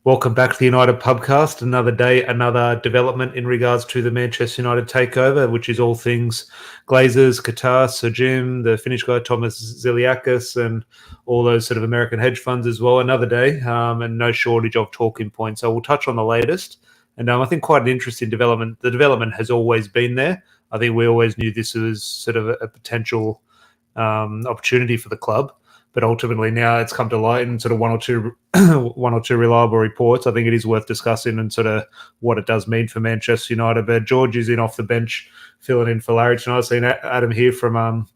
Welcome back to the United Pubcast. Another day, another development in regards to the Manchester United takeover, which is all things Glazers, QATAR'S, Sir Jim, the Finnish guy Thomas Ziliakis, and all those sort of American hedge funds as well. Another day, and no shortage of talking points. So we'll touch on the latest. And I think quite an interesting development. The development has always been there. I think we always knew this was sort of a potential opportunity for the club. But ultimately now it's come to light in sort of one or two reliable reports. I think it is worth discussing and sort of what it does mean for Manchester United. But George is in off the bench, filling in for Larry tonight. I've seen Adam here from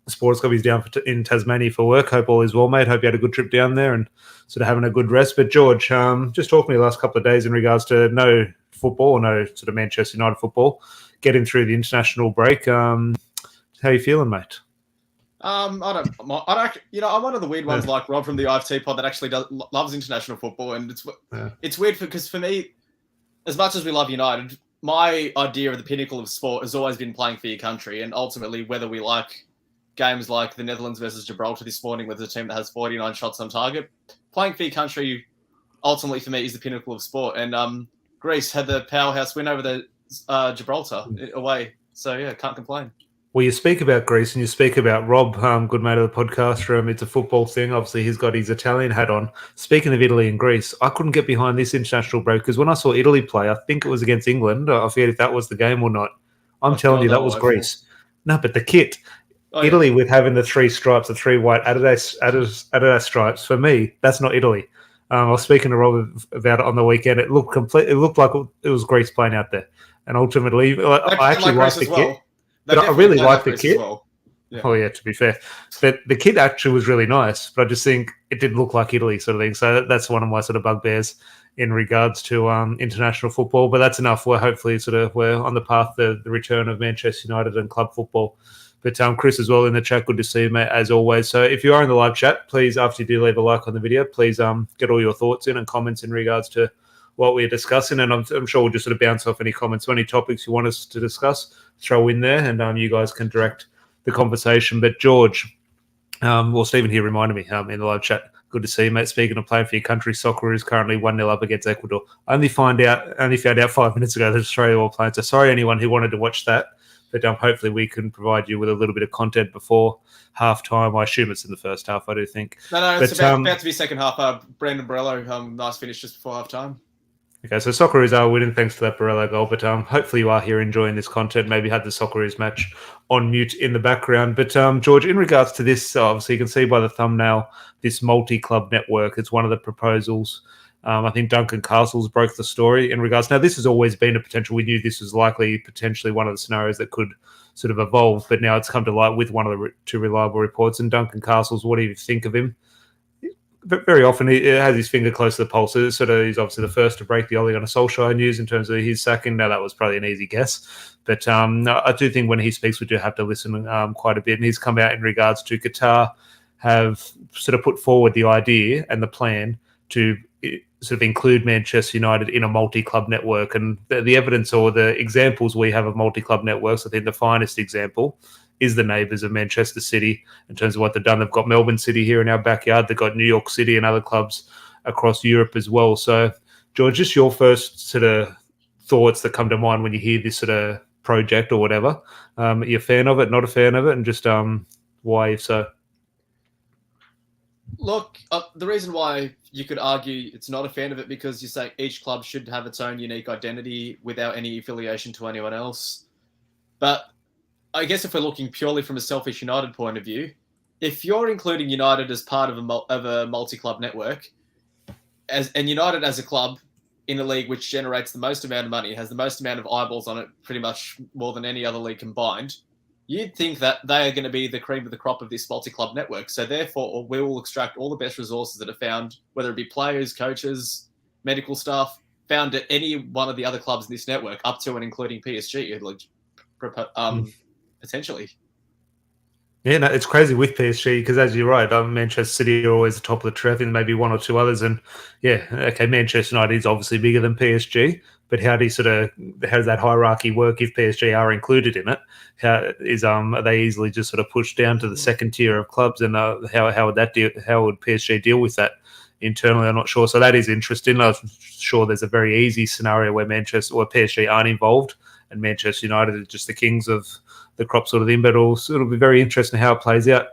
Sports Club. He's down in Tasmania for work. Hope all is well, mate. Hope you had a good trip down there and sort of having a good rest. But George, just talk to me the last couple of days in regards to no football, no sort of Manchester United football, getting through the international break. How are you feeling, mate? I'm one of the weird ones like Rob from the IFT pod that actually loves international football, and it's weird because for me, as much as we love United, my idea of the pinnacle of sport has always been playing for your country, and ultimately whether we like games like the Netherlands versus Gibraltar this morning with a team that has 49 shots on target, playing for your country ultimately for me is the pinnacle of sport. And Greece had the powerhouse win over the Gibraltar away, so yeah, can't complain. Well, you speak about Greece and you speak about Rob, good mate of the podcast room. It's a football thing. Obviously, he's got his Italian hat on. Speaking of Italy and Greece, I couldn't get behind this international break because when I saw Italy play, I think it was against England. I forget if that was the game or not. I'm telling you, that was Greece. No, but the kit. Italy with having the three stripes, the three white Adidas stripes, for me, that's not Italy. I was speaking to Rob about it on the weekend. It looked complete. It looked like it was Greece playing out there. And ultimately, I actually liked the kit. But I really like the kit. Well. Yeah. Oh, yeah, to be fair. But the kit actually was really nice, but I just think it didn't look like Italy sort of thing. So that's one of my sort of bugbears in regards to international football. But that's enough. We're hopefully we're on the path to the return of Manchester United and club football. But Chris as well in the chat, good to see you, mate, as always. So if you are in the live chat, please, after you do leave a like on the video, please get all your thoughts in and comments in regards to what we're discussing, and I'm sure we'll just sort of bounce off any comments or any topics you want us to discuss, throw in there, and you guys can direct the conversation. But George, Stephen here reminded me in the live chat, good to see you, mate. Speaking of playing for your country, soccer is currently 1-0 up against Ecuador. I only found out 5 minutes ago that Australia were playing, so sorry anyone who wanted to watch that, but hopefully we can provide you with a little bit of content before half-time. I assume it's in the first half, I do think. No, it's about to be second half. Brandon Borello, nice finish just before half-time. Okay, so Socceroos are winning thanks to that Borello goal, but hopefully you are here enjoying this content. Maybe had the Socceroos match on mute in the background. But George, in regards to this, obviously you can see by the thumbnail, this multi-club network, it's one of the proposals. I think Duncan Castles broke the story in regards. Now, this has always been a potential. We knew this was likely potentially one of the scenarios that could sort of evolve, but now it's come to light with one of the two reliable reports. And Duncan Castles, what do you think of him? But very often he has his finger close to the pulse. So he's obviously the first to break the Ole Gunnar Solskjaer news in terms of his sacking. Now, that was probably an easy guess. But I do think when he speaks, we do have to listen quite a bit. And he's come out in regards to Qatar have sort of put forward the idea and the plan to sort of include Manchester United in a multi-club network. And the evidence or the examples we have of multi-club networks, I think the finest example is the neighbours of Manchester City in terms of what they've done. They've got Melbourne City here in our backyard. They've got New York City and other clubs across Europe as well. So, George, just your first sort of thoughts that come to mind when you hear this sort of project or whatever. Are you a fan of it, not a fan of it, and just why if so? Look, the reason why you could argue it's not a fan of it because you say each club should have its own unique identity without any affiliation to anyone else. But I guess if we're looking purely from a selfish United point of view, if you're including United as part of a multi-club network, and United as a club in a league which generates the most amount of money, has the most amount of eyeballs on it, pretty much more than any other league combined, you'd think that they are going to be the cream of the crop of this multi-club network. So therefore, we will extract all the best resources that are found, whether it be players, coaches, medical staff, found at any one of the other clubs in this network, up to and including PSG, potentially. Yeah, no, it's crazy with PSG because, as you're right, Manchester City are always the top of the tree, and maybe one or two others. And yeah, okay, Manchester United is obviously bigger than PSG, but how does that hierarchy work if PSG are included in it? Are they easily just sort of pushed down to the second tier of clubs? And how would PSG deal with that internally. I'm not sure. So that is interesting. I'm sure there's a very easy scenario where Manchester or PSG aren't involved and Manchester United are just the kings of the crop sort of thing. But it'll be very interesting how it plays out.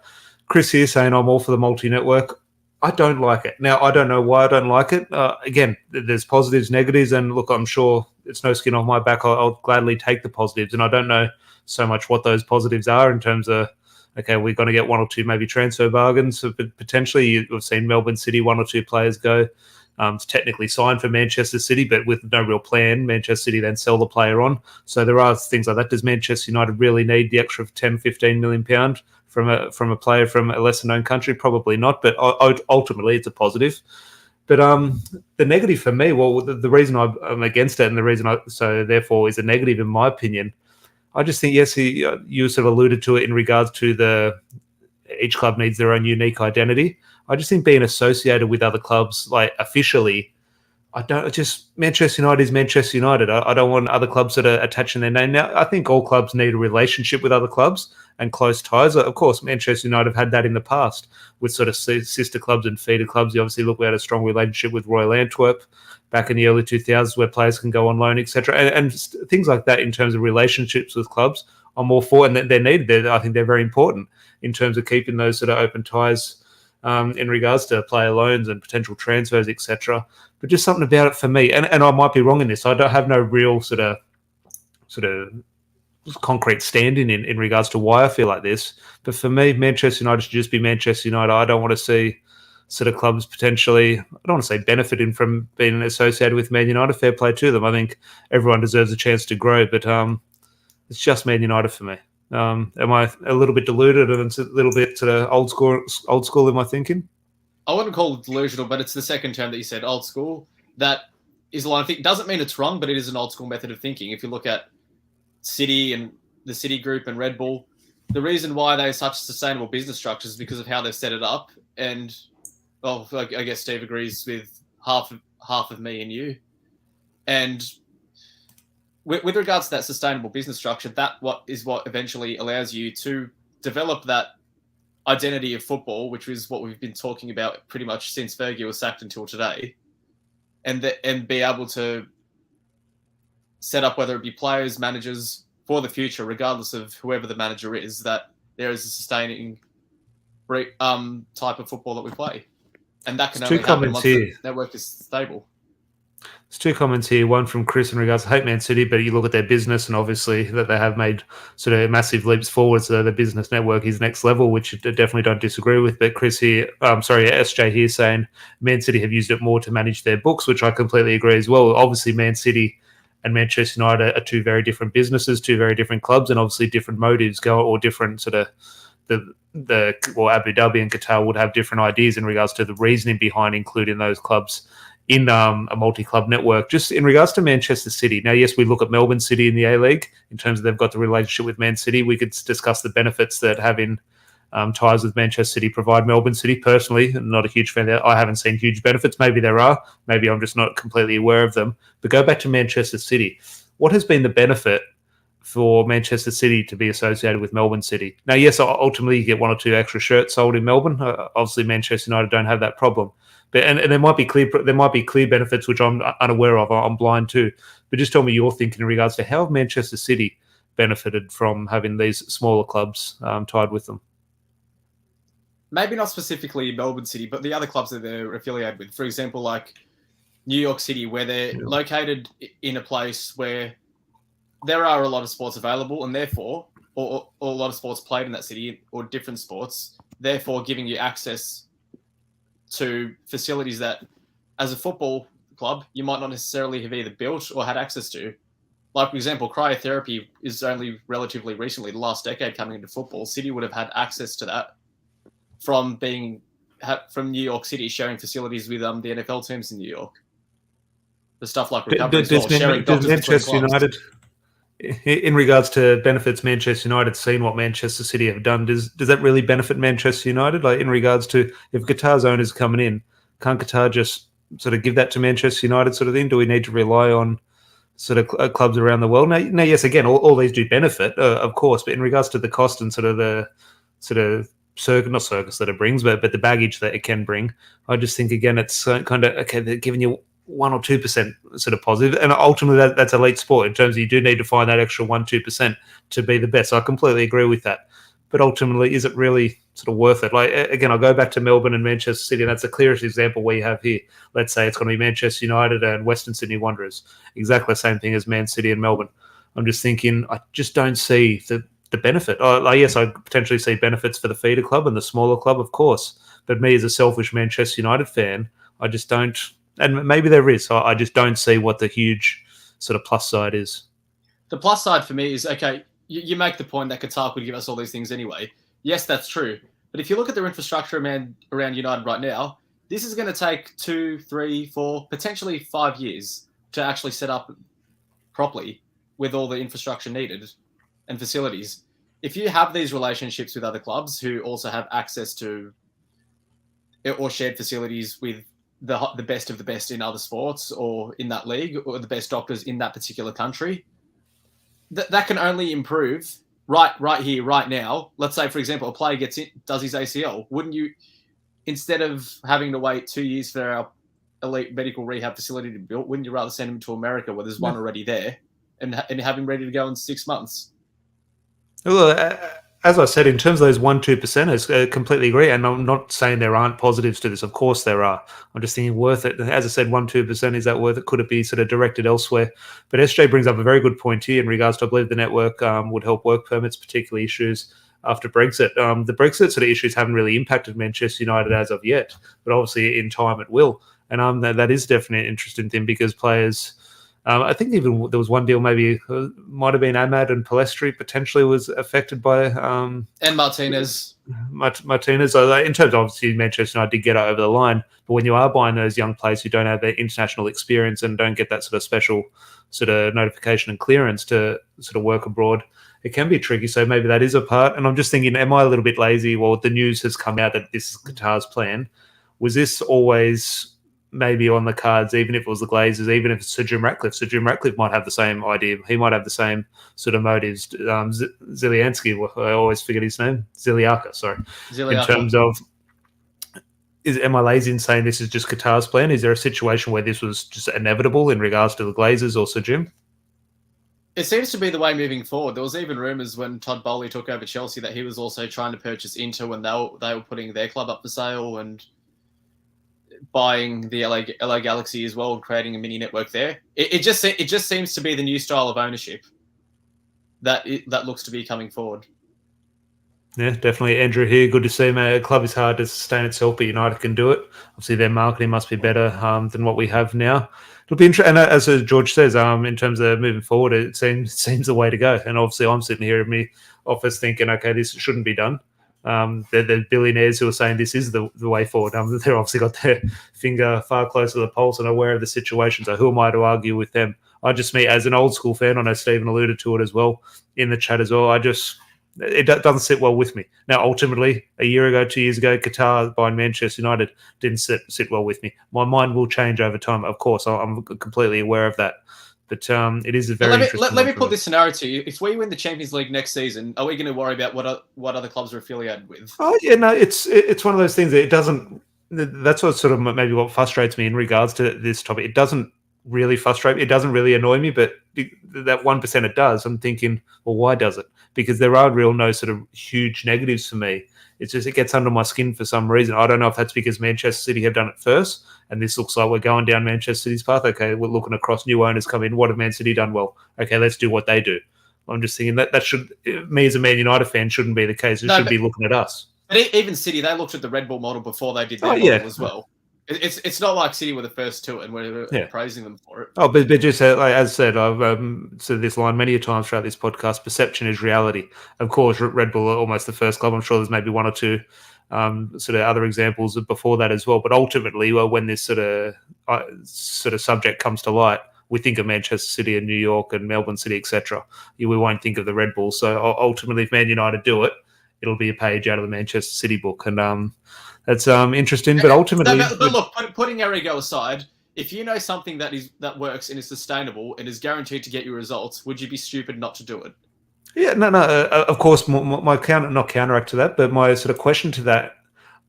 Chris here saying I'm all for the multi-network. I don't like it. Now, I don't know why I don't like it. Again, there's positives, negatives, and look, I'm sure it's no skin off my back. I'll gladly take the positives, and I don't know so much what those positives are in terms of, okay, we're going to get one or two maybe transfer bargains. But potentially, you've seen Melbourne City, one or two players go to technically sign for Manchester City, but with no real plan. Manchester City then sell the player on. So there are things like that. Does Manchester United really need the extra 10, 15 million pound from a player from a lesser known country? Probably not, but ultimately it's a positive. But the negative for me, well, the reason I'm against it and the reason therefore is a negative in my opinion, I just think, yes, you sort of alluded to it in regards to each club needs their own unique identity. I just think being associated with other clubs, like officially, Manchester United is Manchester United. I don't want other clubs that are attaching their name. Now, I think all clubs need a relationship with other clubs and close ties. Of course, Manchester United have had that in the past with sort of sister clubs and feeder clubs. You obviously look, we had a strong relationship with Royal Antwerp back in the early 2000s where players can go on loan, etc. And things like that in terms of relationships with clubs, I'm all for, and they're needed. I think they're very important in terms of keeping those sort of open ties in regards to player loans and potential transfers, etc. But just something about it for me, and I might be wrong in this. I don't have no real sort of concrete standing in regards to why I feel like this. But for me, Manchester United should just be Manchester United. I don't want to see sort of clubs potentially, I don't want to say benefiting from being associated with Man United. Fair play to them. I think everyone deserves a chance to grow, but it's just Man United for me. Am I a little bit deluded and it's a little bit sort of old school in my thinking? I wouldn't call it delusional, but it's the second term that you said, old school. That is a line of thinking. Doesn't mean it's wrong, but it is an old school method of thinking. If you look at City and the City Group and Red Bull, the reason why they're such sustainable business structures is because of how they've set it up. And well, I guess Steve agrees with half of me and you. And with regards to that sustainable business structure, what eventually allows you to develop that identity of football, which is what we've been talking about pretty much since Fergie was sacked until today, and be able to set up, whether it be players, managers, for the future, regardless of whoever the manager is, that there is a sustaining type of football that we play. And that can only happen once the network is stable. There's two comments here. One from Chris in regards to hate Man City, but you look at their business and obviously that they have made sort of massive leaps forward. So the business network is next level, which I definitely don't disagree with. But Chris here, SJ here saying Man City have used it more to manage their books, which I completely agree as well. Obviously, Man City and Manchester United are two very different businesses, two very different clubs, and obviously different motives or different sort of Abu Dhabi and Qatar would have different ideas in regards to the reasoning behind including those clubs in a multi-club network. Just in regards to Manchester City, now, yes, we look at Melbourne City in the A-League in terms of they've got the relationship with Man City. We could discuss the benefits that having ties with Manchester City provide Melbourne City. Personally, I'm not a huge fan of that. I haven't seen huge benefits. Maybe there are. Maybe I'm just not completely aware of them. But go back to Manchester City. What has been the benefit for Manchester City to be associated with Melbourne City? Now, yes, ultimately you get one or two extra shirts sold in Melbourne. Obviously, Manchester United don't have that problem. But and there might be clear benefits which I'm unaware of. I'm blind to. But just tell me your thinking in regards to how have Manchester City benefited from having these smaller clubs tied with them. Maybe not specifically Melbourne City, but the other clubs that they're affiliated with. For example, like New York City, where they're located in a place where there are a lot of sports available, and therefore, or a lot of sports played in that city, or different sports, therefore giving you access to facilities that, as a football club, you might not necessarily have either built or had access to. Like, for example, cryotherapy is only relatively recently, the last decade, coming into football. City would have had access to that from New York City, sharing facilities with the NFL teams in New York. The stuff like recovery as well, sharing doctors Manchester United, in regards to benefits, Manchester United seen what Manchester City have done. Does that really benefit Manchester United? Like, in regards to if Qatar's owners coming in, can't Qatar just sort of give that to Manchester United sort of thing? Do we need to rely on sort of clubs around the world? Now yes, again, all these do benefit, of course, but in regards to the cost and sort of not circus that it brings, but the baggage that it can bring. I just think again, it's kind of okay. They're giving you 1 or 2% sort of positive, and ultimately that's elite sport in terms of you do need to find that extra 1-2% to be the best. So I completely agree with that. But ultimately, is it really sort of worth it? Like again, I'll go back to Melbourne and Manchester City, and that's the clearest example we have here. Let's say it's going to be Manchester United and Western Sydney Wanderers, exactly the same thing as Man City and Melbourne. I'm just thinking, I just don't see the benefit. Yes, I potentially see benefits for the feeder club and the smaller club, of course. But me as a selfish Manchester United fan, I just don't. And maybe there is. I just don't see what the huge sort of plus side is. The plus side for me is, okay, you make the point that Qatar could give us all these things anyway. Yes, that's true. But if you look at their infrastructure around United right now, this is going to take 2, 3, 4, potentially 5 years to actually set up properly with all the infrastructure needed and facilities. If you have these relationships with other clubs who also have access to or shared facilities with the best of the best in other sports or in that league or the best doctors in that particular country, that can only improve right here, right now. Let's say, for example, a player does his ACL. Wouldn't you, instead of having to wait 2 years for our elite medical rehab facility to be built, wouldn't you rather send him to America where there's one already there and have him ready to go in 6 months? Well, as I said, in terms of those 1-2%ers, I completely agree. And I'm not saying there aren't positives to this. Of course there are. I'm just thinking worth it. As I said, 1-2%, is that worth it? Could it be sort of directed elsewhere? But SJ brings up a very good point here in regards to, I believe the network would help work permits, particularly issues after Brexit. The Brexit sort of issues haven't really impacted Manchester United as of yet, but obviously in time it will. And that is definitely an interesting thing because players... I think even there was one deal, maybe might have been Ahmad and Palestri potentially was affected by and Martinez. Martinez. So in terms of obviously Manchester United did get over the line, but when you are buying those young players who don't have the international experience and don't get that sort of special sort of notification and clearance to sort of work abroad, it can be tricky. So maybe that is a part. And I'm just thinking, am I a little bit lazy? Well, the news has come out that this is Qatar's plan. Was this always maybe on the cards, even if it was the Glazers, even if it's Sir Jim Ratcliffe? Sir Jim Ratcliffe might have the same idea. He might have the same sort of motives. Ziliansky, I always forget his name. Ziliaka, sorry. In terms of, am I lazy in saying this is just Qatar's plan? Is there a situation where this was just inevitable in regards to the Glazers or Sir Jim? It seems to be the way moving forward. There was even rumours when Todd Bowley took over Chelsea that he was also trying to purchase Inter when they were putting their club up for sale and buying the LA Galaxy as well and creating a mini network there. It just seems to be the new style of ownership that looks to be coming forward. Yeah, definitely. Andrew here. Good to see him. A club is hard to sustain itself, but United can do it. Obviously, their marketing must be better than what we have now. It'll be interesting. And as George says, in terms of moving forward, it seems the way to go. And obviously, I'm sitting here in my office thinking, okay, this shouldn't be done. The billionaires who are saying this is the way forward. They've obviously got their finger far closer to the pulse and aware of the situation. So who am I to argue with them? Me as an old school fan, I know Stephen alluded to it as well in the chat as well. It doesn't sit well with me. Now, ultimately, a year ago, 2 years ago, Qatar buying Manchester United didn't sit well with me. My mind will change over time. Of course, I'm completely aware of that. But it is a very interesting. Let me put this scenario to you. If we win the Champions League next season, are we going to worry about what other clubs are affiliated with? Oh yeah, no, it's one of those things that it doesn't. That's what sort of maybe what frustrates me in regards to this topic. It doesn't really frustrate me. It doesn't really annoy me, but that 1% it does. I'm thinking, well, why does it? Because there are no sort of huge negatives for me. It's just it gets under my skin for some reason. I don't know if that's because Manchester City have done it first, and this looks like we're going down Manchester City's path. Okay, we're looking across, new owners come in. What have Man City done well? Okay, let's do what they do. I'm just thinking that should, me as a Man United fan, shouldn't be the case. It should be looking at us. But even City, they looked at the Red Bull model before they did their model as well. It's not like City were the first to it and we're praising them for it. Oh, but just as I said, I've said this line many times throughout this podcast, perception is reality. Of course, Red Bull are almost the first club. I'm sure there's maybe one or two sort of other examples before that as well. But ultimately, when this sort of subject comes to light, we think of Manchester City and New York and Melbourne City, etc. We won't think of the Red Bull. So ultimately, if Man United do it, it'll be a page out of the Manchester City book. And that's interesting. But ultimately... But look, putting our ego aside, if you know something that works and is sustainable and is guaranteed to get you results, would you be stupid not to do it? Yeah, no. Of course, my not counteract to that, but my sort of question to that.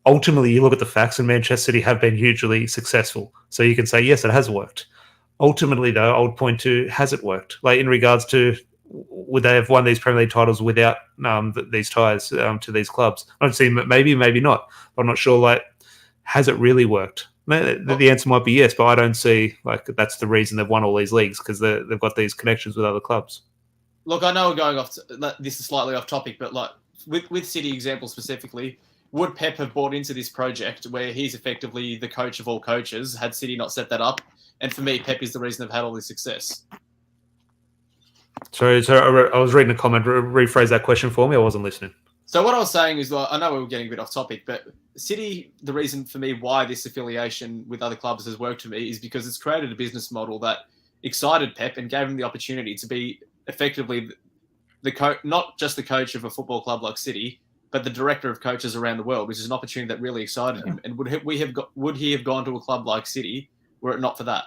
Ultimately, you look at the facts, and Manchester City have been hugely successful. So you can say yes, it has worked. Ultimately, though, I would point to has it worked? Like in regards to would they have won these Premier League titles without these ties to these clubs? I'd say maybe, maybe not. But I'm not sure. Like, has it really worked? The answer might be yes, but I don't see like that's the reason they've won all these leagues because they've got these connections with other clubs. Look, I know we're going off. This is slightly off topic, but like with City example specifically, would Pep have bought into this project where he's effectively the coach of all coaches had City not set that up? And for me, Pep is the reason they've had all this success. So I was reading a comment. Rephrase that question for me. I wasn't listening. So what I was saying is, I know we were getting a bit off topic, but City, the reason for me why this affiliation with other clubs has worked for me is because it's created a business model that excited Pep and gave him the opportunity to be effectively not just the coach of a football club like City, but the director of coaches around the world, which is an opportunity that really excited him. And would he have gone to a club like City were it not for that?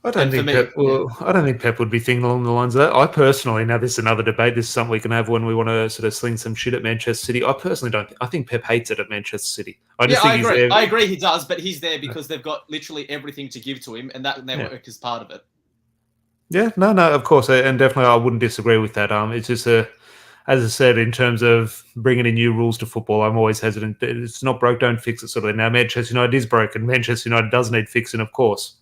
I don't think Pep would be thinking along the lines of that. I personally, now this is another debate. This is something we can have when we want to sort of sling some shit at Manchester City. I personally don't. I think Pep hates it at Manchester City. I agree. I agree he does, but he's there because they've got literally everything to give to him, and that network is part of it. Yeah, no, of course, and definitely I wouldn't disagree with that. It's just as I said, in terms of bringing in new rules to football, I'm always hesitant. It's not broke, don't fix it sort of thing. Now, Manchester United is broken. Manchester United does need fixing, of course.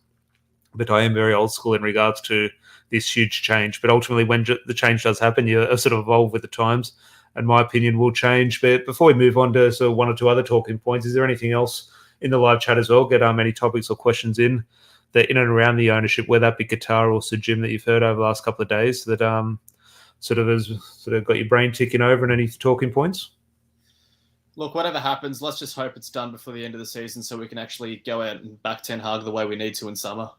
But I am very old school in regards to this huge change. But ultimately, when the change does happen, you sort of evolve with the times. And my opinion will change. But before we move on to sort of one or two other talking points, is there anything else in the live chat as well? Get any topics or questions in that in and around the ownership, whether that be Qatar or Sir Jim that you've heard over the last couple of days that sort of has sort of got your brain ticking over and any talking points? Look, whatever happens, let's just hope it's done before the end of the season so we can actually go out and back Ten Hag the way we need to in summer.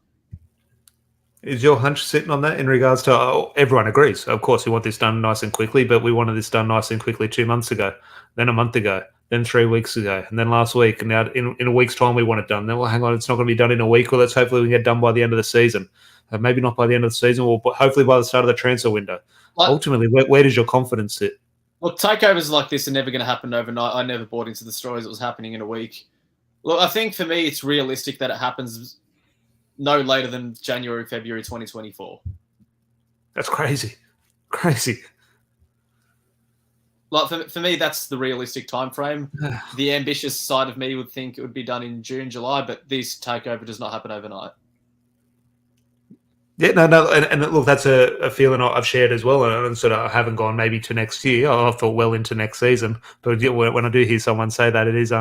Is your hunch sitting on that in regards to everyone agrees? Of course, we want this done nice and quickly, but we wanted this done nice and quickly 2 months ago, then a month ago, then 3 weeks ago, and then last week. And now in a week's time, we want it done. Then, well, hang on, it's not going to be done in a week. Well, let's hopefully we can get done by the end of the season. Maybe not by the end of the season, or hopefully by the start of the transfer window. Ultimately, where does your confidence sit? Look, takeovers like this are never going to happen overnight. I never bought into the stories it was happening in a week. Look, I think for me, it's realistic that it happens no later than January, February 2024. That's crazy. Like for me, that's the realistic time frame. The ambitious side of me would think it would be done in June, July, but this takeover does not happen overnight. Yeah, no, and look, that's a feeling I've shared as well, and sort of I haven't gone maybe to next year. I thought well into next season, but when I do hear someone say that, it is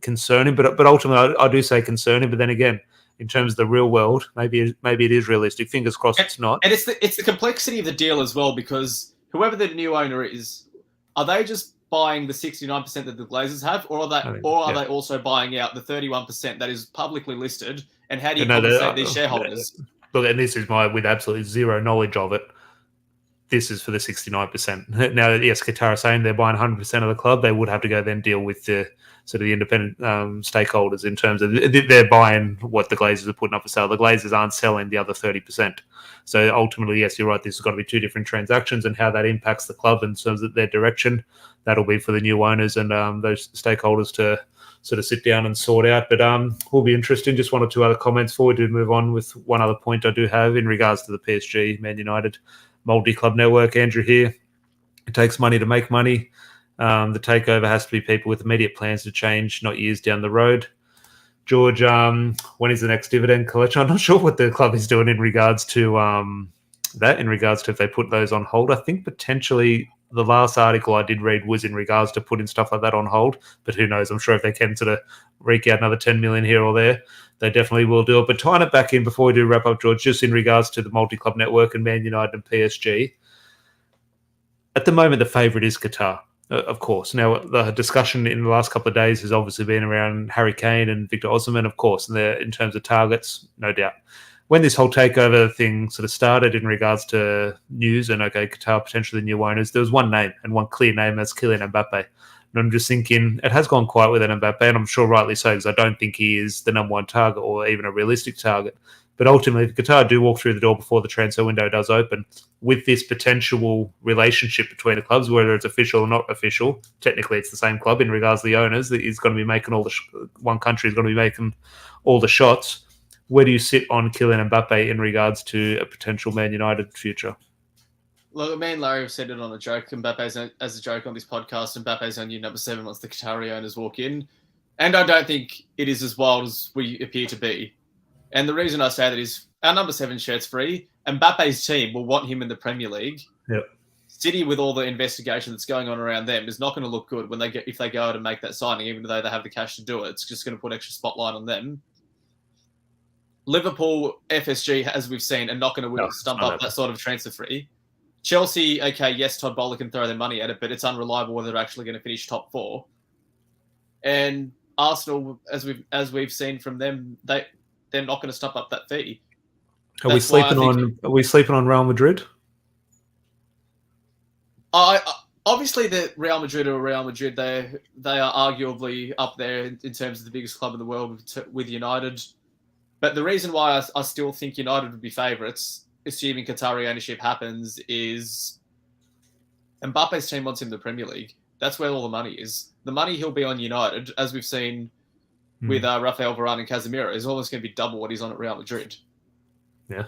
concerning. But ultimately, I do say concerning. But then again, in terms of the real world, maybe it is realistic. Fingers crossed, it's not. And it's the complexity of the deal as well, because whoever the new owner is, are they just buying the 69% that the Glazers have, or are they also buying out the 31% that is publicly listed? And how do you compensate these shareholders? Look, and this is with absolutely zero knowledge of it. This is for the 69%. Now, yes, Qatar are saying they're buying 100% of the club. They would have to go then deal with the sort of the independent stakeholders in terms of they're buying what the Glazers are putting up for sale. The Glazers aren't selling the other 30%. So ultimately, yes, you're right. This has got to be two different transactions, and how that impacts the club in terms of their direction, that'll be for the new owners and those stakeholders to sort of sit down and sort out. But will be interesting. Just one or two other comments before we do move on with one other point I do have in regards to the PSG, Man United multi-club network. Andrew here. It takes money to make money. The takeover has to be people with immediate plans to change, not years down the road. George, when is the next dividend collection? I'm not sure what the club is doing in regards to that, in regards to if they put those on hold. I think potentially the last article I did read was in regards to putting stuff like that on hold, but who knows? I'm sure if they can sort of rake out another 10 million here or there, they definitely will do it. But tying it back in before we do wrap up, George, just in regards to the multi-club network and Man United and PSG, at the moment the favourite is Qatar, of course. Now, the discussion in the last couple of days has obviously been around Harry Kane and Victor Osimhen, of course, and in terms of targets, no doubt. When this whole takeover thing sort of started in regards to news and, okay, Qatar potentially the new owners, there was one name and one clear name, that's Kylian Mbappe. And I'm just thinking it has gone quiet with Mbappe, and I'm sure rightly so, because I don't think he is the number one target or even a realistic target. But ultimately, if Qatar do walk through the door before the transfer window does open, with this potential relationship between the clubs, whether it's official or not official, technically it's the same club in regards to the owners, that is going to be making one country is going to be making all the shots. Where do you sit on Kylian Mbappe in regards to a potential Man United future? Look, me and Larry have said it on a joke. Mbappe's as a joke on this podcast. Mbappe's our new number 7 once the Qatari owners walk in, and I don't think it is as wild as we appear to be. And the reason I say that is our number 7 shirt's free. Mbappe's team will want him in the Premier League. Yep. City, with all the investigation that's going on around them, is not going to look good if they go out and make that signing, even though they have the cash to do it. It's just going to put extra spotlight on them. Liverpool, FSG, as we've seen, are not going to stump up that sort of transfer free. Chelsea, okay, yes, Todd Bowler can throw their money at it, but it's unreliable whether they're actually going to finish top 4. And Arsenal, as we've seen from them, they're not going to stump up that fee. Are we sleeping on Real Madrid? Obviously, the Real Madrid are Real Madrid. They are arguably up there in terms of the biggest club in the world with United. But the reason why I still think United would be favourites, assuming Qatari ownership happens, is Mbappe's team wants him in the Premier League. That's where all the money is. The money he'll be on United, as we've seen with Rafael Varane and Casemiro, is almost going to be double what he's on at Real Madrid. Yeah.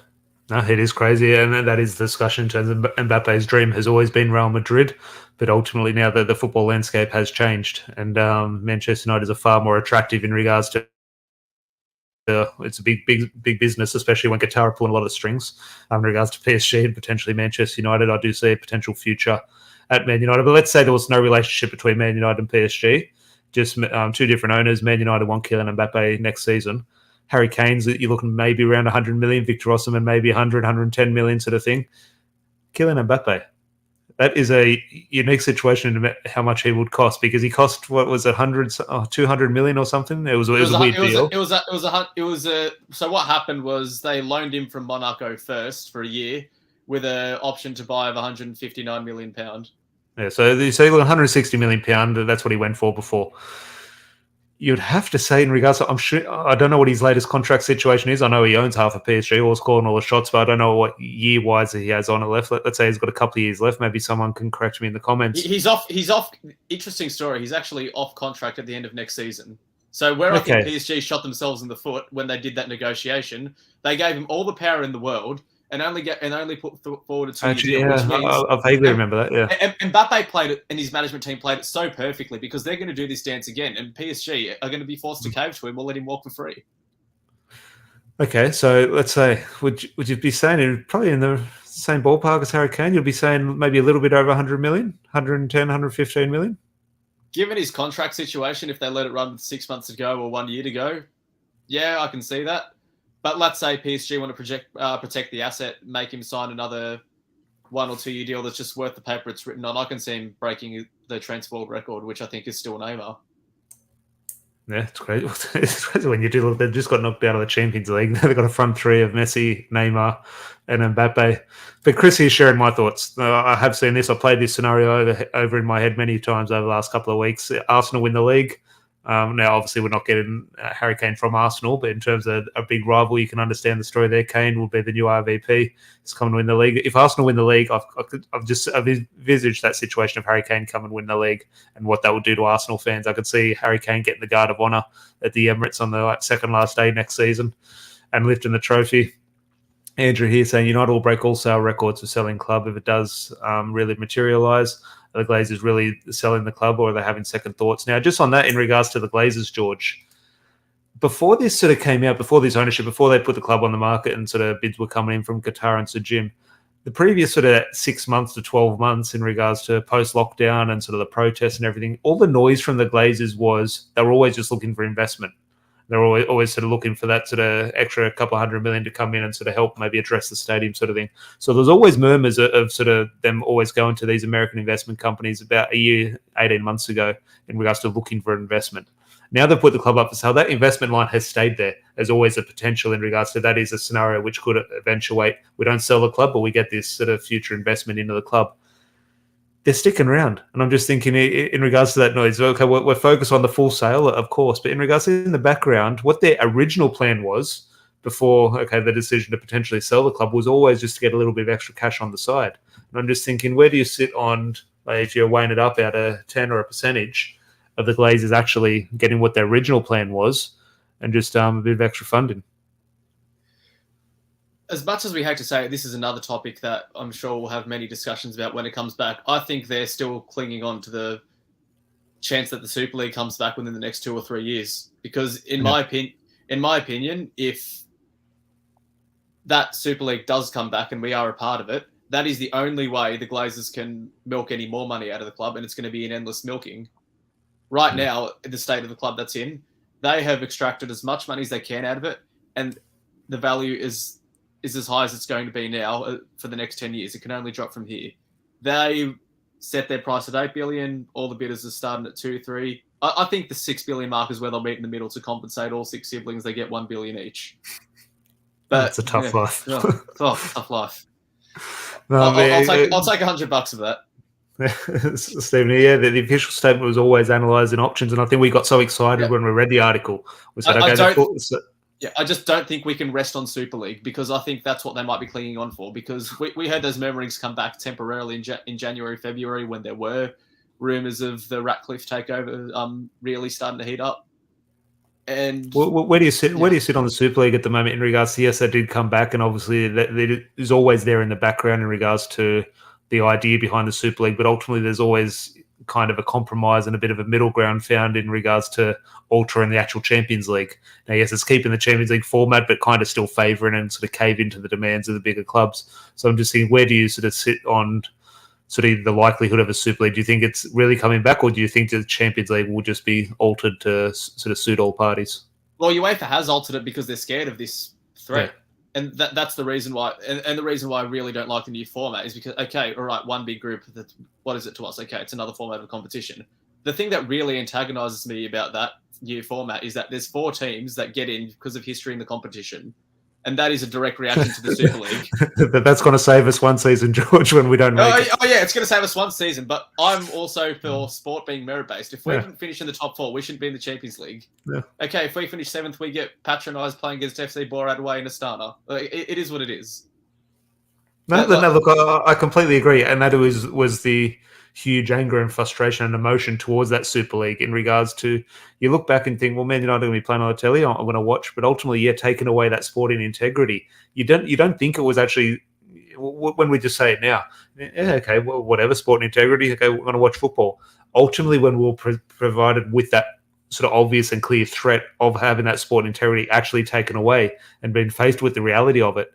No, it is crazy, and that is the discussion in terms of Mbappe's dream has always been Real Madrid, but ultimately now the football landscape has changed, and Manchester United is far more attractive in regards to it's a big business, especially when Qatar are pulling a lot of the strings. In regards to PSG and potentially Manchester United, I do see a potential future at Man United. But let's say there was no relationship between Man United and PSG, just two different owners. Man United want Kylian Mbappe next season. Harry Kane's, you're looking maybe around 100 million. Victor Osimhen maybe 100, 110 million sort of thing. Kylian Mbappe. That is a unique situation in how much he would cost, because he cost, what was it, 200 million or something? It was a weird deal. So what happened was they loaned him from Monaco first for a year with an option to buy of £159 million. Yeah, so he got £160 million. That's what he went for before. You'd have to say, in regards to, I'm sure, I don't know what his latest contract situation is. I know he owns half of PSG, or is calling all the shots, but I don't know what year-wise he has on it left. Let's say he's got a couple of years left. Maybe someone can correct me in the comments. He's off. Interesting story. He's actually off contract at the end of next season. So I think PSG shot themselves in the foot when they did that negotiation, they gave him all the power in the world and only put forward a 2-year deal. Yeah, means, I vaguely remember that. Yeah, and Mbappe played it, and his management team played it so perfectly, because they're going to do this dance again, and PSG are going to be forced to cave to him or let him walk for free. Okay, so let's say, would you be saying probably in the same ballpark as Harry Kane? You'll be saying maybe a little bit over 100 million, 110, 115 million? Given his contract situation, if they let it run 6 months ago or 1 year to go, yeah, I can see that. But let's say PSG want to protect the asset, make him sign another 1 or 2 year deal that's just worth the paper it's written on. I can see him breaking the transfer world record, which I think is still Neymar. Yeah, it's crazy. It's crazy when you do. They've just got knocked out of the Champions League. They've got a front three of Messi, Neymar, and Mbappe. But Chris is sharing my thoughts. I have seen this. I played this scenario over in my head many times over the last couple of weeks. Arsenal win the league. Now, obviously, we're not getting Harry Kane from Arsenal, but in terms of a big rival, you can understand the story there. Kane will be the new RVP. He's coming to win the league. If Arsenal win the league, I've envisaged that situation of Harry Kane come and win the league and what that would do to Arsenal fans. I could see Harry Kane getting the Guard of Honour at the Emirates on the second last day next season and lifting the trophy. Andrew here saying United will break all sale records for selling club if it does really materialise. Are the Glazers really selling the club, or are they having second thoughts? Now, just on that, in regards to the Glazers, George, before this sort of came out, before this ownership, before they put the club on the market and sort of bids were coming in from Qatar and Sir Jim, the previous sort of 6 months to 12 months in regards to post-lockdown and sort of the protests and everything, all the noise from the Glazers was they were always just looking for investment. They're always sort of looking for that sort of extra couple $100 million to come in and sort of help maybe address the stadium sort of thing. So there's always murmurs of sort of them always going to these American investment companies about a year, 18 months ago in regards to looking for investment. Now they've put the club up for sale. That investment line has stayed there. There's always a potential in regards to that is a scenario which could eventuate. We don't sell the club, but we get this sort of future investment into the club. They're sticking around. And I'm just thinking in regards to that noise, okay, we're focused on the full sale, of course, but in regards to in the background, what their original plan was before, the decision to potentially sell the club was always just to get a little bit of extra cash on the side. And I'm just thinking, where do you sit on, if you're weighing it up out of 10 or a percentage of the Glazers actually getting what their original plan was and just a bit of extra funding? As much as we hate to say it, this is another topic that I'm sure we'll have many discussions about when it comes back. I think they're still clinging on to the chance that the Super League comes back within the next 2 or 3 years. Because in my opinion, if that Super League does come back and we are a part of it, that is the only way the Glazers can milk any more money out of the club, and it's going to be an endless milking. Right now, the state of the club that's in, they have extracted as much money as they can out of it, and the value is as high as it's going to be now for the next 10 years. It can only drop from here. They set their price at 8 billion. All the bidders are starting at 2, 3. I think the 6 billion mark is where they'll meet in the middle to compensate all 6 siblings. They get 1 billion each. But that's a tough life. Tough life. No, I'll take $100 of that. Stephen, the official statement was always analysing options, and I think we got so excited when we read the article. We said, I just don't think we can rest on Super League, because I think that's what they might be clinging on for, because we heard those murmurings come back temporarily in January, February, when there were rumours of the Ratcliffe takeover really starting to heat up. And where do you sit? Where do you sit on the Super League at the moment in regards to, yes, they did come back, and obviously that is always there in the background in regards to the idea behind the Super League, but ultimately there's always kind of a compromise and a bit of a middle ground found in regards to altering the actual Champions League. Now, yes, it's keeping the Champions League format, but kind of still favouring and sort of cave into the demands of the bigger clubs. So I'm just thinking, where do you sort of sit on sort of the likelihood of a Super League? Do you think it's really coming back, or do you think the Champions League will just be altered to sort of suit all parties? Well, UEFA has altered it because they're scared of this threat. Yeah. And that's the reason why. And the reason why I really don't like the new format is because, okay, all right, one big group, what is it to us? Okay, it's another format of competition. The thing that really antagonises me about that new format is that there's 4 teams that get in because of history in the competition. And that is a direct reaction to the Super League. That's going to save us one season, George, when we don't make it. Oh, yeah, it's going to save us one season. But I'm also for sport being merit-based. If we didn't finish in the top 4, we shouldn't be in the Champions League. Yeah. Okay, if we finish 7th, we get patronised playing against FC Borat away in Astana. It is what it is. No, look, I completely agree. And that was the huge anger and frustration and emotion towards that Super League in regards to, you look back and think, well, Man United are going to be playing on the telly, I'm going to watch, but ultimately, taking away that sporting integrity. You don't think it was actually, when we just say it now, okay, well, whatever, sporting integrity, okay, we're going to watch football. Ultimately, when we were provided with that sort of obvious and clear threat of having that sporting integrity actually taken away and being faced with the reality of it,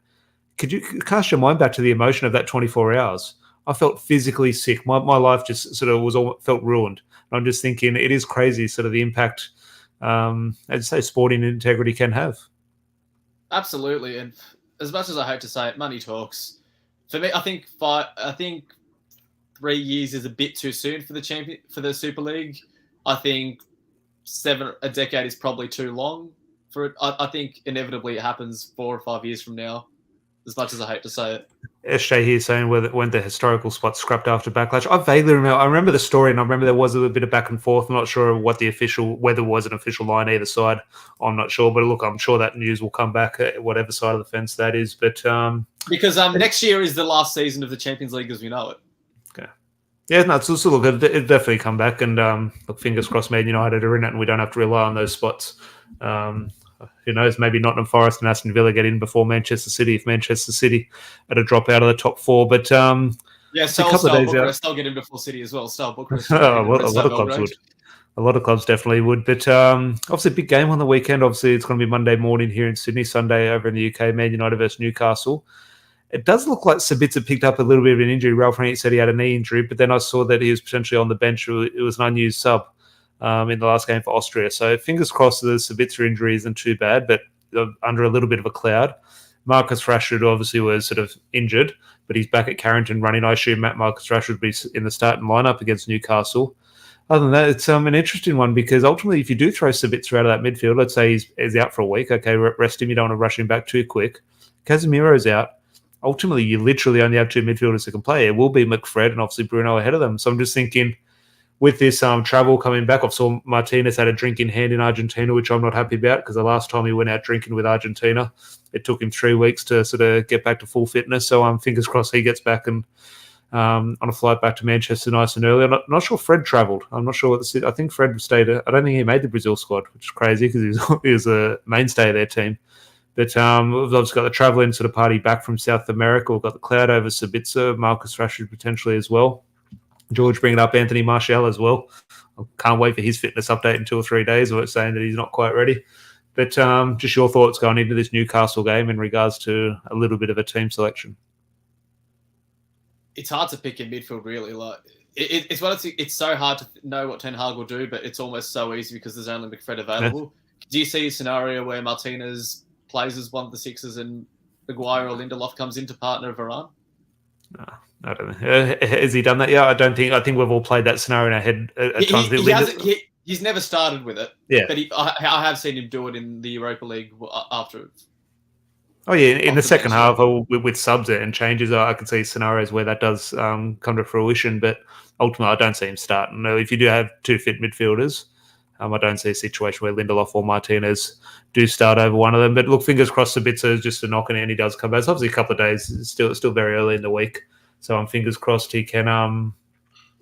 could you cast your mind back to the emotion of that 24 hours? I felt physically sick. My life just sort of felt ruined. And I'm just thinking, it is crazy, sort of the impact, as I say, sporting integrity can have. Absolutely, and as much as I hate to say it, money talks. For me, I think 3 years is a bit too soon for the Super League. I think a decade is probably too long for it. I think inevitably it happens 4 or 5 years from now. As much as I hate to say it. SJ here saying when the historical spot scrapped after Backlash. I vaguely remember. I remember the story, and I remember there was a bit of back and forth. I'm not sure whether was an official line either side. I'm not sure, but look, I'm sure that news will come back at whatever side of the fence that is. But because next year is the last season of the Champions League as we know it. Okay. Yeah, no, so look, it'll definitely come back, and look, fingers crossed, Man United are in it, and we don't have to rely on those spots. Who knows? Maybe Nottingham Forest and Aston Villa get in before Manchester City if Manchester City had a drop out of the top 4. But Bucharest, they'll get in before City as well. Bucharest. A lot of clubs would. A lot of clubs definitely would. But obviously, a big game on the weekend. Obviously, it's going to be Monday morning here in Sydney, Sunday over in the UK. Man United versus Newcastle. It does look like Sabitzer picked up a little bit of an injury. Ralph Rangnick said he had a knee injury, but then I saw that he was potentially on the bench. It was an unused sub. In the last game for Austria. So fingers crossed the Sabitzer injury isn't too bad, but under a little bit of a cloud. Marcus Rashford obviously was sort of injured, but he's back at Carrington running. I assume Marcus Rashford would be in the starting lineup against Newcastle. Other than that, it's an interesting one because ultimately if you do throw Sabitzer out of that midfield, let's say he's out for a week, okay, rest him, you don't want to rush him back too quick. Casemiro's out. Ultimately, you literally only have 2 midfielders who can play. It will be McFred and obviously Bruno ahead of them. So I'm just thinking, with this travel coming back, I saw Martinez had a drink in hand in Argentina, which I'm not happy about because the last time he went out drinking with Argentina, it took him 3 weeks to sort of get back to full fitness. So fingers crossed he gets back and on a flight back to Manchester nice and early. I'm not sure Fred travelled. I'm not sure what I think Fred stayed. I don't think he made the Brazil squad, which is crazy because he was a mainstay of their team. But we've obviously got the travelling sort of party back from South America. We've got the cloud over Sabitzer, Marcus Rashford potentially as well. George bringing up Anthony Martial as well. I can't wait for his fitness update in 2 or 3 days, or saying that he's not quite ready. But just your thoughts going into this Newcastle game in regards to a little bit of a team selection. It's hard to pick in midfield, really. Like it's so hard to know what Ten Hag will do, but it's almost so easy because there's only McFred available. Yeah. Do you see a scenario where Martinez plays as one of the sixes and Maguire or Lindelof comes into partner of Varane? No. I don't know. Has he done that yet? I don't think. I think we've all played that scenario in our head at times. He's never started with it. Yeah, but I have seen him do it in the Europa League after. Oh yeah, in the second half with subs and changes, I can see scenarios where that does come to fruition. But ultimately, I don't see him starting. No, if you do have 2 fit midfielders, I don't see a situation where Lindelof or Martinez do start over one of them. But look, fingers crossed, Sabitzer is just a knock and he does come back. It's obviously a couple of days. It's still very early in the week. So I'm fingers crossed he can.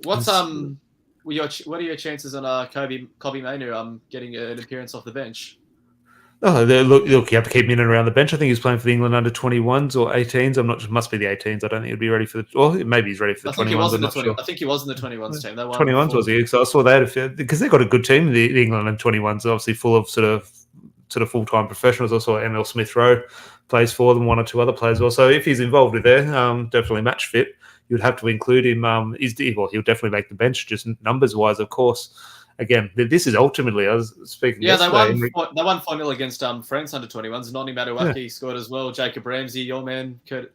What are your chances on Kobe Mainoo getting an appearance off the bench? Oh, look! You have to keep him in and around the bench. I think he's playing for the England under 21s or 18s. I'm not. Must be the 18s. I don't think he'd be ready for the. Well, maybe he's ready for the 21s. I think he was in the 21s team. 21s was he? So I saw that because they've got a good team. The England under 21s, obviously full of sort of full-time professionals. Also, Emil Smith-Rowe plays for them. 1 or 2 other players. Also, if he's involved with there, definitely match fit. You'd have to include him. He'll definitely make the bench, just numbers-wise, of course. Again, this is ultimately, I was speaking. Yeah, they won 4-0 against France under 21s. Noni Madueke scored as well. Jacob Ramsey, your man, Kurt.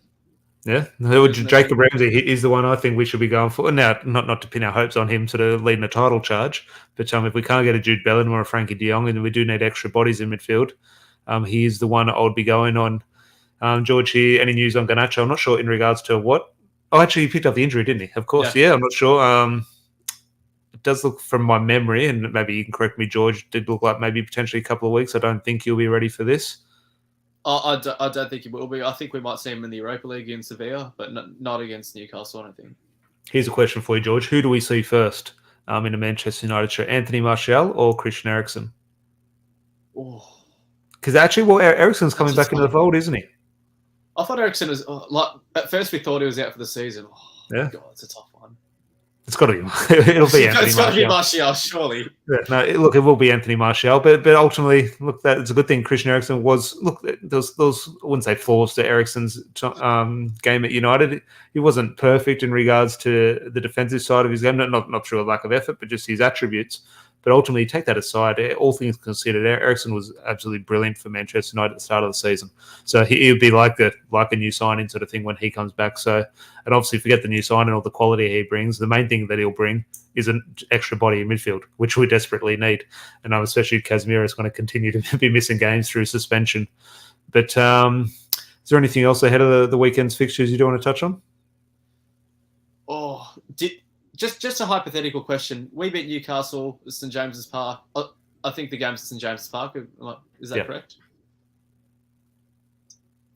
Yeah, Jacob Ramsey is the one I think we should be going for. Now, not to pin our hopes on him sort of leading a title charge, but if we can't get a Jude Bellingham or a Frankie de Jong, and we do need extra bodies in midfield, he is the one I would be going on. George, here, any news on Garnacho? I'm not sure in regards to what. Oh, actually, he picked up the injury, didn't he? Of course, yeah. I'm not sure. It does look, from my memory, and maybe you can correct me, George, it did look like maybe potentially a couple of weeks. I don't think he'll be ready for this. I don't think he will be. I think we might see him in the Europa League in Sevilla, but not against Newcastle, I don't think. Here's a question for you, George. Who do we see first in a Manchester United shirt? Anthony Martial or Christian Eriksen? Because actually, Eriksen's coming back into the fold, isn't he? I thought Eriksen was at first we thought he was out for the season. Yeah, God, it's a tough one. It's got to be. It'll be Anthony Martial. It's got to be Martial, surely. Yeah, no, look, it will be Anthony Martial, but ultimately, look, it's a good thing. Christian Eriksen was those I wouldn't say flaws to Eriksen's game at United. He wasn't perfect in regards to the defensive side of his game, not through a lack of effort, but just his attributes. But ultimately, take that aside, all things considered, Eriksen was absolutely brilliant for Manchester United at the start of the season. So he would be like a new signing sort of thing when he comes back. So, and obviously, forget the new signing or the quality he brings. The main thing that he'll bring is an extra body in midfield, which we desperately need. And especially Casemiro is going to continue to be missing games through suspension. But is there anything else ahead of the weekend's fixtures you do want to touch on? Just a hypothetical question. We beat Newcastle at St James's Park. I think the game's at St James's Park. Is that correct?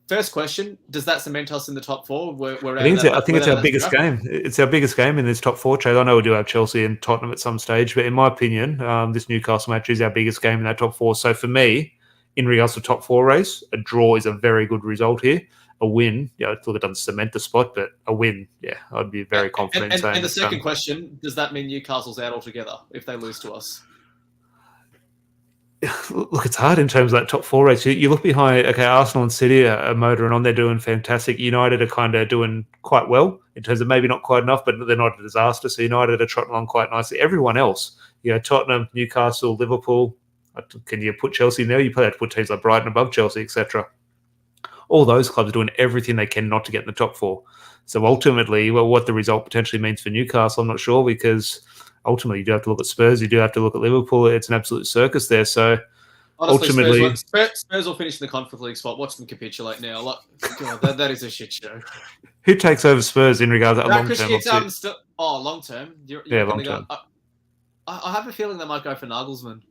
First question: does that cement us in the top 4? I think it's our biggest game. It's our biggest game in this top 4 trade. I know we do have Chelsea and Tottenham at some stage, but in my opinion, this Newcastle match is our biggest game in that top 4. So for me, in regards to top 4 race, a draw is a very good result here. A win, look, it doesn't cement the spot, but a win, I'd be very confident in saying. And the second question, does that mean Newcastle's out altogether if they lose to us? Look, it's hard in terms of that top 4 race. You look behind, Arsenal and City are motoring on. They're doing fantastic. United are kind of doing quite well in terms of maybe not quite enough, but they're not a disaster. So United are trotting along quite nicely. Everyone else, Tottenham, Newcastle, Liverpool, can you put Chelsea in there? You probably have to put teams like Brighton above Chelsea, etc. All those clubs are doing everything they can not to get in the top 4. So ultimately, what the result potentially means for Newcastle, I'm not sure, because ultimately you do have to look at Spurs, you do have to look at Liverpool. It's an absolute circus there. So honestly, ultimately, Spurs will finish in the Conference League spot. Watch them capitulate now. God, that is a shit show. Who takes over Spurs in regards to long term? Long term. Long term. I have a feeling they might go for Nagelsmann.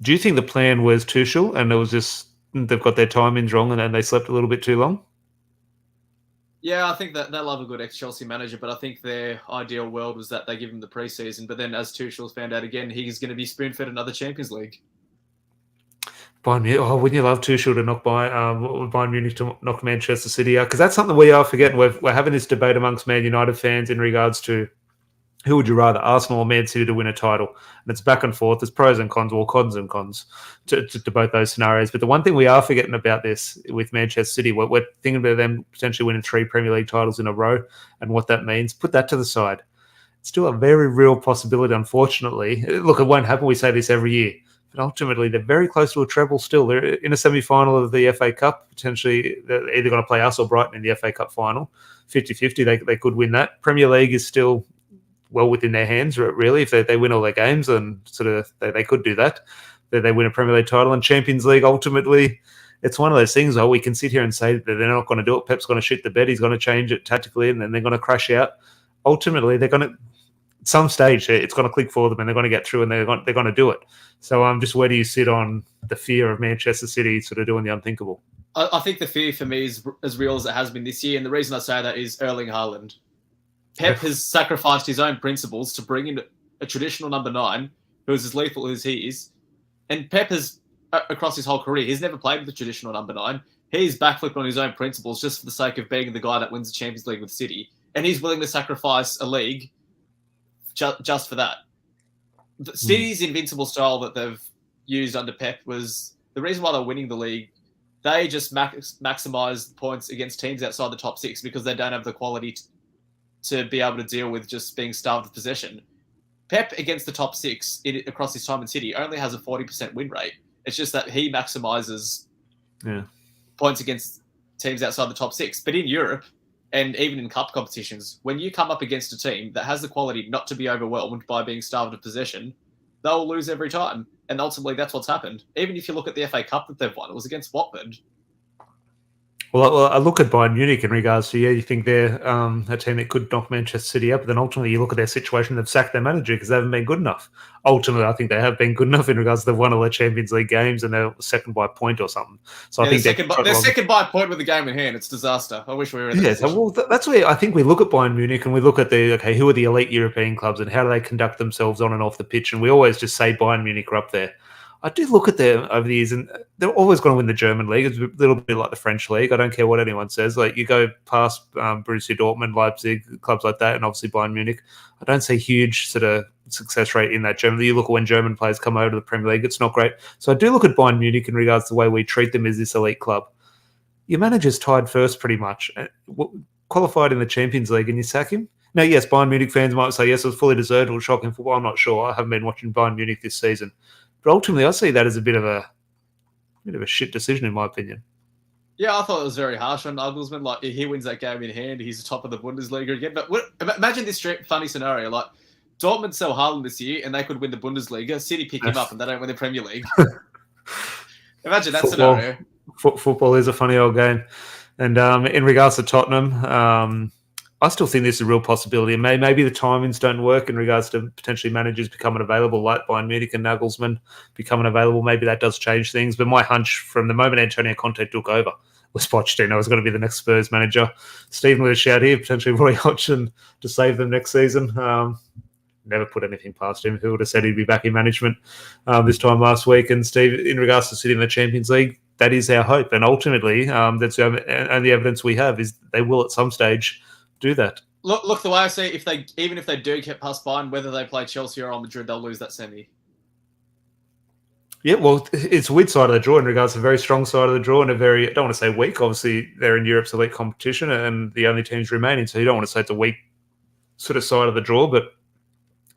Do you think the plan was Tuchel and it was just they've got their timings wrong and then they slept a little bit too long? Yeah, I think that they love a good ex-Chelsea manager, but I think their ideal world was that they give him the preseason. But then, as Tuchel's found out again, he's going to be spoon-fed another Champions League. Bayern Munich, wouldn't you love Tuchel to knock Bayern Munich to knock Manchester City out? Because that's something we are forgetting. We're having this debate amongst Man United fans in regards to who would you rather, Arsenal or Man City to win a title? And it's back and forth. There's pros and cons, or cons and cons to both those scenarios. But the one thing we are forgetting about this with Manchester City, we're thinking about them potentially winning 3 Premier League titles in a row and what that means. Put that to the side. It's still a very real possibility, unfortunately. Look, it won't happen. We say this every year. But ultimately, they're very close to a treble still. They're in a semi-final of the FA Cup. Potentially, they're either going to play us or Brighton in the FA Cup final. 50-50, they could win that. Premier League is still well within their hands, really. If they win all their games, and sort of they could do that. They win a Premier League title. And Champions League, ultimately, it's one of those things where we can sit here and say that they're not going to do it. Pep's going to shoot the bed. He's going to change it tactically, and then they're going to crash out. Ultimately, they're going to, at some stage, it's going to click for them, and they're going to get through, and they're going to do it. So, just where do you sit on the fear of Manchester City sort of doing the unthinkable? I think the fear for me is as real as it has been this year, and the reason I say that is Erling Haaland. Pep has sacrificed his own principles to bring in a traditional number 9 who is as lethal as he is. And Pep has, across his whole career, he's never played with a traditional number 9. He's backflipped on his own principles just for the sake of being the guy that wins the Champions League with City. And he's willing to sacrifice a league just for that. City's invincible style that they've used under Pep was the reason why they're winning the league. They just maximise points against teams outside the top 6 because they don't have the quality to be able to deal with just being starved of possession. Pep, against the top 6 across his time in City, only has a 40% win rate. It's just that he maximises points against teams outside the top 6. But in Europe, and even in cup competitions, when you come up against a team that has the quality not to be overwhelmed by being starved of possession, they'll lose every time. And ultimately, that's what's happened. Even if you look at the FA Cup that they've won, it was against Watford. Well, I look at Bayern Munich in regards to, you think they're a team that could knock Manchester City up, but then ultimately you look at their situation, they've sacked their manager because they haven't been good enough. Ultimately, I think they have been good enough in regards to they've won all their Champions League games and they're second by a point or something. So I think they're second by a point with the game in hand. It's disaster. I wish we were in that position. Well, that's where I think we look at Bayern Munich and we look at who are the elite European clubs and how do they conduct themselves on and off the pitch, and we always just say Bayern Munich are up there. I do look at them over the years, and they're always going to win the German league. It's a little bit like the French league. I don't care what anyone says. Like, you go past Borussia Dortmund, Leipzig, clubs like that, and obviously Bayern Munich. I don't see huge sort of success rate in that German league. You look at when German players come over to the Premier League, it's not great. So I do look at Bayern Munich in regards to the way we treat them as this elite club. Your manager's tied first pretty much, qualified in the Champions League, and you sack him? Now, yes, Bayern Munich fans might say, yes, it was fully deserved or shocking football. I'm not sure. I haven't been watching Bayern Munich this season. But ultimately, I see that as a bit of a shit decision, in my opinion. Yeah, I thought it was very harsh on Nagelsmann. Like, he wins that game in hand, he's top of the Bundesliga again. But imagine this funny scenario. Like, Dortmund sell Haaland this year, and they could win the Bundesliga. City pick him up, and they don't win the Premier League. Imagine that scenario. Football is a funny old game. And in regards to Tottenham, I still think this is a real possibility. And maybe the timings don't work in regards to potentially managers becoming available, like Bayern Munich and Nagelsmann becoming available. Maybe that does change things. But my hunch from the moment Antonio Conte took over was Pochettino was going to be the next Spurs manager. Stephen with a shout here, potentially Roy Hodgson to save them next season. Never put anything past him. Who would have said he'd be back in management this time last week? And Steve, in regards to sitting in the Champions League, that is our hope. And ultimately, that's the only evidence we have is they will at some stage do that. Look, the way I see it, even if they do get past Bayern, whether they play Chelsea or Real Madrid, they'll lose that semi. Yeah, well, it's a weird side of the draw in regards to a very strong side of the draw and a very, I don't want to say weak. Obviously, they're in Europe's elite competition and the only teams remaining, so you don't want to say it's a weak sort of side of the draw, but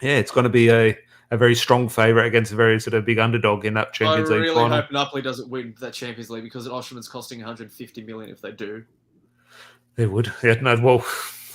yeah, it's going to be a very strong favourite against a very sort of big underdog in that Champions League final. I really hope Napoli doesn't win that Champions League because Osimhen's costing 150 million if they do. They would. Yeah, no, well,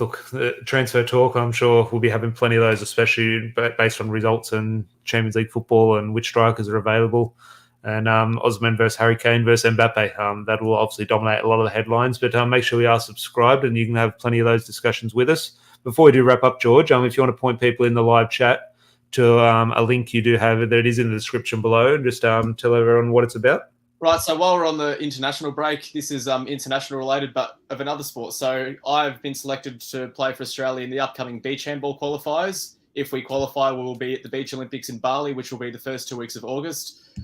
look, transfer talk, I'm sure we'll be having plenty of those, especially based on results and Champions League football and which strikers are available. And Osimhen versus Harry Kane versus Mbappe. That will obviously dominate a lot of the headlines. But make sure you are subscribed and you can have plenty of those discussions with us. Before we do wrap up, George, if you want to point people in the live chat to a link you do have that it is in the description below. Just tell everyone what it's about. Right, so while we're on the international break, this is international related, but of another sport. So I've been selected to play for Australia in the upcoming beach handball qualifiers. If we qualify, we will be at the Beach Olympics in Bali, which will be the first 2 weeks of August.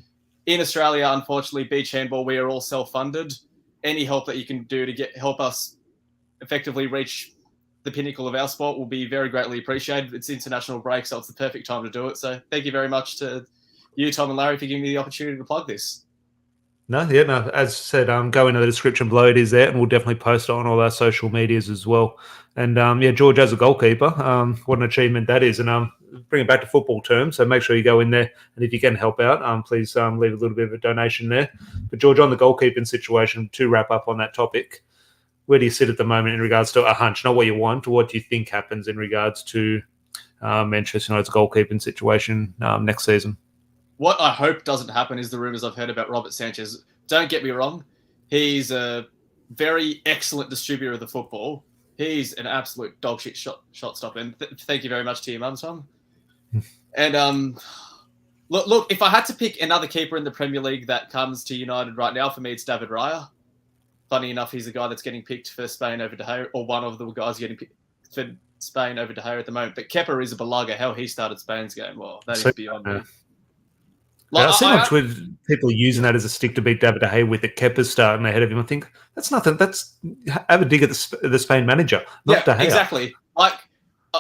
In Australia, unfortunately, beach handball, we are all self-funded. Any help that you can do to help us effectively reach the pinnacle of our sport will be very greatly appreciated. It's international break, so it's the perfect time to do it. So thank you very much to you, Tom and Larry, for giving me the opportunity to plug this. No. As I said, go into the description below. It is there, and we'll definitely post it on all our social medias as well. And George, as a goalkeeper, what an achievement that is. And bring it back to football terms, so make sure you go in there, and if you can help out, please leave a little bit of a donation there. But George, on the goalkeeping situation, to wrap up on that topic, where do you sit at the moment in regards to a hunch, not what you want, or what do you think happens in regards to Manchester United's goalkeeping situation next season? What I hope doesn't happen is the rumours I've heard about Robert Sanchez. Don't get me wrong. He's a very excellent distributor of the football. He's an absolute dog shit shot stopper. And thank you very much to your mum, Tom. And look, if I had to pick another keeper in the Premier League that comes to United right now, for me, it's David Raya. Funny enough, he's the guy that's getting picked for Spain over De Gea, or one of the guys getting picked for Spain over De Gea at the moment. But Kepa is a balaga. How he started Spain's game, well, that is beyond me. Like, I see on Twitter people using that as a stick to beat David De Gea with the Kepa starting ahead of him. I think that's nothing. That's have a dig at the Spain manager, not De Gea. Exactly. Like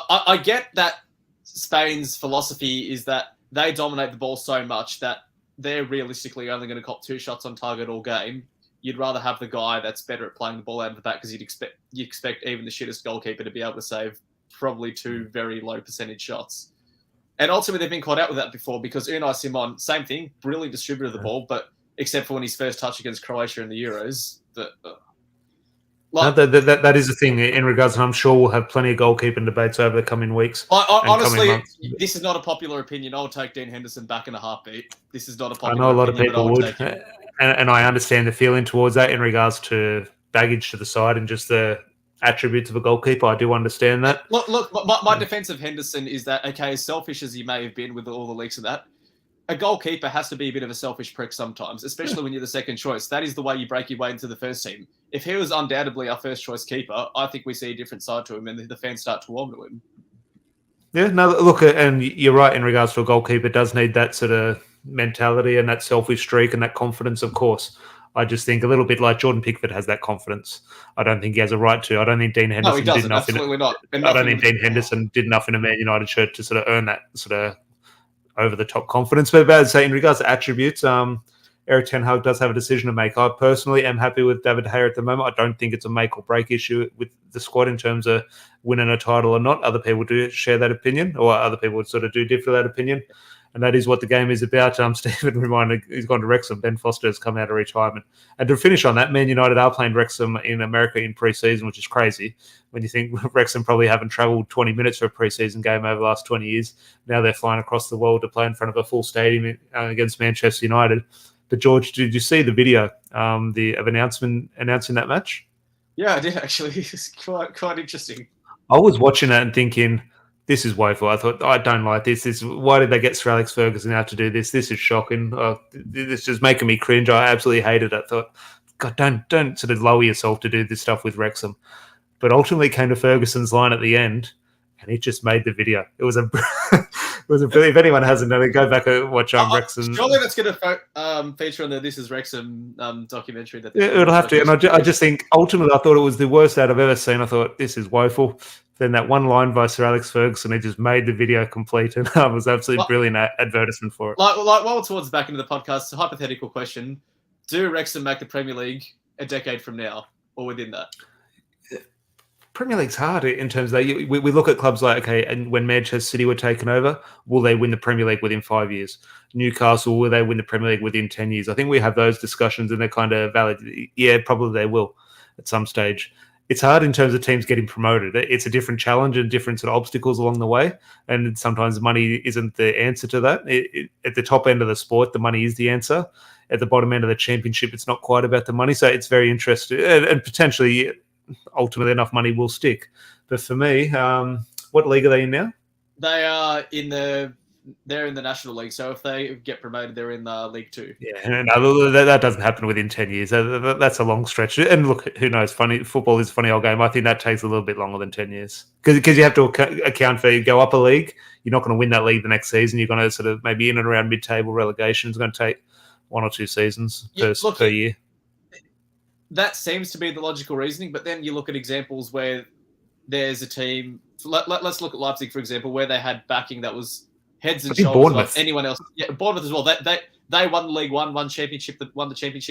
I get that Spain's philosophy is that they dominate the ball so much that they're realistically only going to cop 2 shots on target all game. You'd rather have the guy that's better at playing the ball out of the back, because you expect even the shittest goalkeeper to be able to save probably 2 very low percentage shots. And ultimately, they've been caught out with that before, because Unai Simon, same thing, brilliant distributor of the ball, but except for when his first touch against Croatia in the Euros. That is the thing in regards, and I'm sure we'll have plenty of goalkeeping debates over the coming weeks. Honestly, this is not a popular opinion. I would take Dean Henderson back in a heartbeat. This is not a popular opinion. I know a lot of people would, and I understand the feeling towards that in regards to baggage to the side and just the attributes of a goalkeeper. I do understand that. Look, my defense of Henderson is that, okay, as selfish as he may have been with all the leaks of that, a goalkeeper has to be a bit of a selfish prick sometimes, especially when you're the second choice. That is the way you break your way into the first team. If he was undoubtedly our first choice keeper, I think we see a different side to him, and the fans start to warm to him. Yeah, no, look, and you're right in regards to a goalkeeper does need that sort of mentality and that selfish streak and that confidence, of course. I just think a little bit like Jordan Pickford has that confidence. I don't think he has a right to. I don't think Dean Henderson did enough. Absolutely not. I don't think Dean Henderson did enough in a Man United shirt to sort of earn that sort of over-the-top confidence. But as I say, in regards to attributes, Erik ten Hag does have a decision to make. I personally am happy with David De Gea at the moment. I don't think it's a make-or-break issue with the squad in terms of winning a title or not. Other people do share that opinion, or other people would sort of do differ that opinion. And that is what the game is about. Stephen reminded he's gone to Wrexham. Ben Foster has come out of retirement. And to finish on that, Man United are playing Wrexham in America in pre-season, which is crazy. When you think Wrexham probably haven't travelled 20 minutes for a pre-season game over the last 20 years. Now they're flying across the world to play in front of a full stadium against Manchester United. But George, did you see the video of announcing that match? Yeah, I did actually. It's quite interesting. I was watching it and thinking, this is woeful. I thought, I don't like this. Why did they get Sir Alex Ferguson out to do this? This is shocking. This is making me cringe. I absolutely hated it. I thought, God, don't sort of lower yourself to do this stuff with Wrexham. But ultimately came to Ferguson's line at the end, and he just made the video. It was a brilliant. If anyone hasn't done it, go back and watch Wrexham. Surely that's going to feature on the This Is Wrexham documentary. It'll have to. And I just think, ultimately, I thought it was the worst ad I've ever seen. I thought, this is woeful. Then that one line by Sir Alex Ferguson, he just made the video complete, and it was absolutely brilliant advertisement for it. Like while we're towards the back into the podcast, a hypothetical question: do Wrexham make the Premier League a decade from now, or within that? Premier League's hard in terms of that. We look at clubs like, okay, and when Manchester City were taken over, will they win the Premier League within 5 years? Newcastle, will they win the Premier League within 10 years? I think we have those discussions, and they're kind of valid. Yeah, probably they will at some stage. It's hard in terms of teams getting promoted. It's a different challenge and different sort of obstacles along the way. And sometimes money isn't the answer to that. At the top end of the sport, the money is the answer. At the bottom end of the championship, it's not quite about the money. So it's very interesting. And potentially, ultimately, enough money will stick. But for me, what league are they in now? They are in the they're in the National League. So if they get promoted, they're in League Two. Yeah, and that doesn't happen within 10 years. That's a long stretch. And look, who knows? Football is a funny old game. I think that takes a little bit longer than 10 years because you have to account for you go up a league. You're not going to win that league the next season. You're going to sort of maybe in and around mid-table relegation. It's going to take 1 or 2 seasons per year. That seems to be the logical reasoning, but then you look at examples where there's a team. Let's look at Leipzig, for example, where they had backing that was heads and shoulders above anyone else. Yeah, Bournemouth as well. They won the League One, won the championship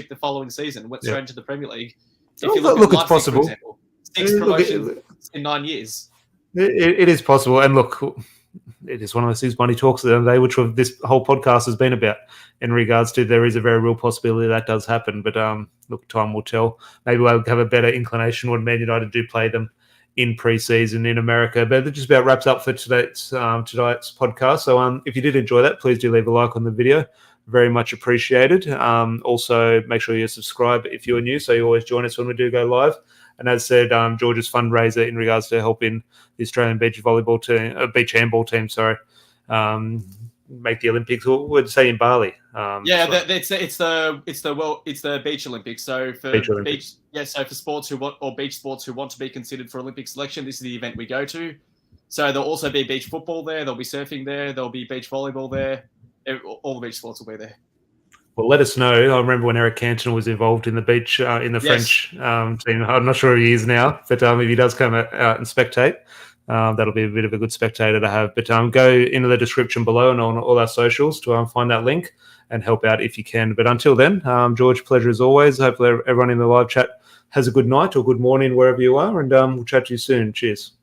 the following season, went straight into the Premier League. If you look at Leipzig, it's possible. For example, 6 promotions in 9 years. It is possible, and look, it is one of those things Money talks at the end of the day, which this whole podcast has been about in regards to there is a very real possibility that does happen. But look, time will tell. Maybe we'll have a better inclination when Man United do play them in pre-season in America. But that just about wraps up for tonight's podcast. So if you did enjoy that, please do leave a like on the video. Very much appreciated. Also, make sure you subscribe if you're new so you always join us when we do go live. And as said, George's fundraiser in regards to helping the Australian beach handball team, make the Olympics. What would you say in Bali? It's the Beach Olympics. So for for sports beach sports who want to be considered for Olympic selection, this is the event we go to. So there'll also be beach football there. There'll be surfing there. There'll be beach volleyball there. All the beach sports will be there. Well, let us know. I remember when Eric Cantona was involved in the beach in the French team. I'm not sure he is now, but if he does come out and spectate, that'll be a bit of a good spectator to have. But go into the description below and on all our socials to find that link and help out if you can. But until then, George, pleasure as always. Hopefully everyone in the live chat has a good night or good morning wherever you are, and we'll chat to you soon. Cheers.